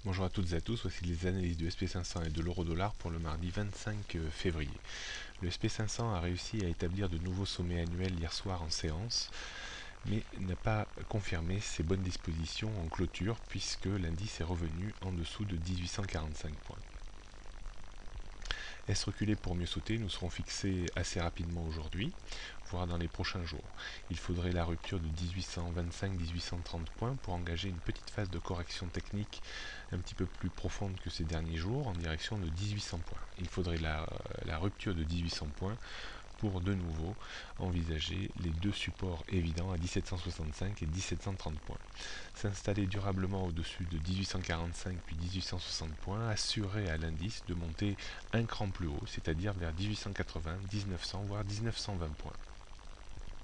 Bonjour à toutes et à tous, voici les analyses du SP500 et de l'euro-dollar pour le mardi 25 février. Le SP500 a réussi à établir de nouveaux sommets annuels hier soir en séance, mais n'a pas confirmé ses bonnes dispositions en clôture puisque l'indice est revenu en dessous de 1845 points. Est-ce reculé pour mieux sauter? Nous serons fixés assez rapidement aujourd'hui, voire dans les prochains jours. Il faudrait la rupture de 1825-1830 points pour engager une petite phase de correction technique un petit peu plus profonde que ces derniers jours en direction de 1800 points. Il faudrait la rupture de 1800 points pour de nouveau envisager les deux supports évidents à 1765 et 1730 points. S'installer durablement au-dessus de 1845 puis 1860 points assurerait à l'indice de monter un cran plus haut, c'est-à-dire vers 1880, 1900 voire 1920 points.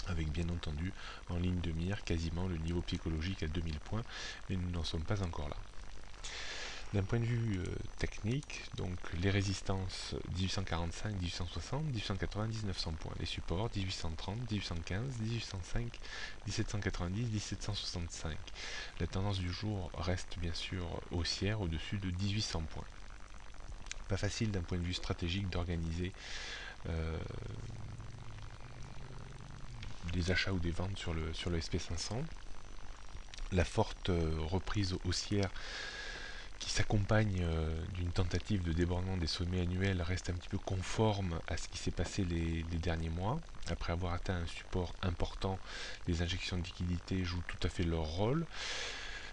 Avec bien entendu en ligne de mire quasiment le niveau psychologique à 2000 points, mais nous n'en sommes pas encore là. D'un point de vue technique, donc les résistances 1845, 1860, 1880, 1900 points. Les supports 1830, 1815, 1805, 1790, 1765. La tendance du jour reste bien sûr haussière au-dessus de 1800 points. Pas facile d'un point de vue stratégique d'organiser des achats ou des ventes sur le SP500. La forte reprise haussière qui s'accompagne d'une tentative de débordement des sommets annuels reste un petit peu conforme à ce qui s'est passé les derniers mois. Après avoir atteint un support important, les injections de liquidités jouent tout à fait leur rôle.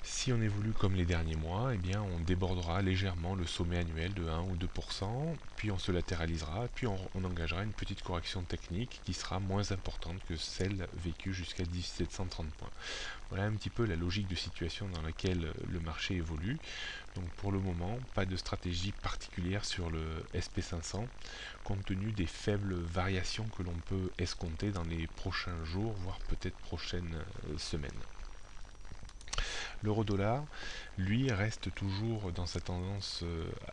Si on évolue comme les derniers mois, eh bien on débordera légèrement le sommet annuel de 1 ou 2%, puis on se latéralisera, puis on engagera une petite correction technique qui sera moins importante que celle vécue jusqu'à 1730 points. Voilà un petit peu la logique de situation dans laquelle le marché évolue. Donc pour le moment, pas de stratégie particulière sur le SP500, compte tenu des faibles variations que l'on peut escompter dans les prochains jours, voire peut-être prochaines semaines. L'euro-dollar, lui, reste toujours dans sa tendance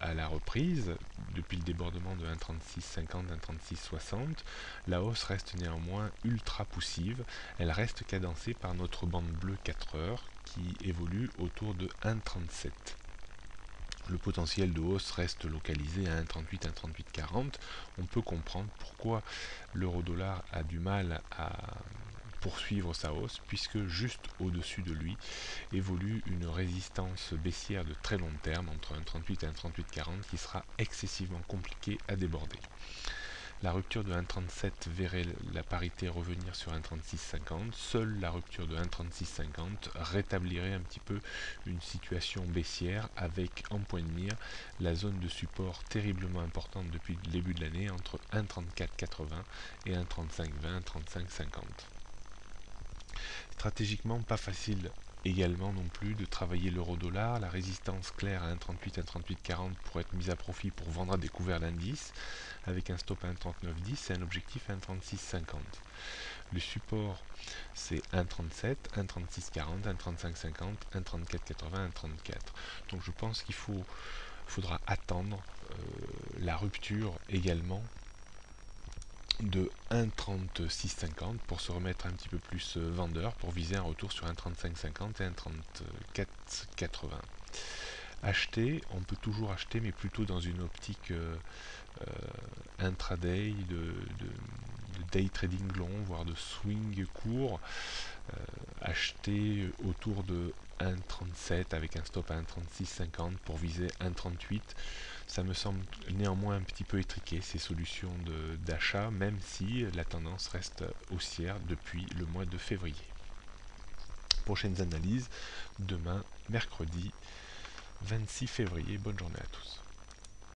à la reprise depuis le débordement de 1,3650, 1,3660. La hausse reste néanmoins ultra poussive. Elle reste cadencée par notre bande bleue 4 heures qui évolue autour de 1,37. Le potentiel de hausse reste localisé à 1,38, 1,3840. On peut comprendre pourquoi l'euro-dollar a du mal à poursuivre sa hausse, puisque juste au-dessus de lui évolue une résistance baissière de très long terme entre 1,38 et 1,3840 qui sera excessivement compliquée à déborder. La rupture de 1,37 verrait la parité revenir sur 1,3650. Seule la rupture de 1,3650 rétablirait un petit peu une situation baissière avec en point de mire la zone de support terriblement importante depuis le début de l'année entre 1,3480 et 1,3520, 1,3550. Stratégiquement, pas facile également non plus de travailler l'euro-dollar. La résistance claire à 1,38, 1,3840 pourrait être mise à profit pour vendre à découvert l'indice avec un stop à 1,3910 et un objectif à 1,3650. Le support c'est 1,37, 1,3640, 1,3550, 1,3480, 1,34. Donc je pense qu'il faudra attendre la rupture également de 1,3650 pour se remettre un petit peu plus vendeur pour viser un retour sur 1,3550 et 1,3480. Acheter, on peut toujours acheter mais plutôt dans une optique intraday, de day trading long, voire de swing court, acheter autour de 1,37 avec un stop à 1,3650 pour viser 1,38. Ça me semble néanmoins un petit peu étriqué ces solutions d'achat, même si la tendance reste haussière depuis le mois de février. Prochaines analyses demain, mercredi 26 février. Bonne journée à tous.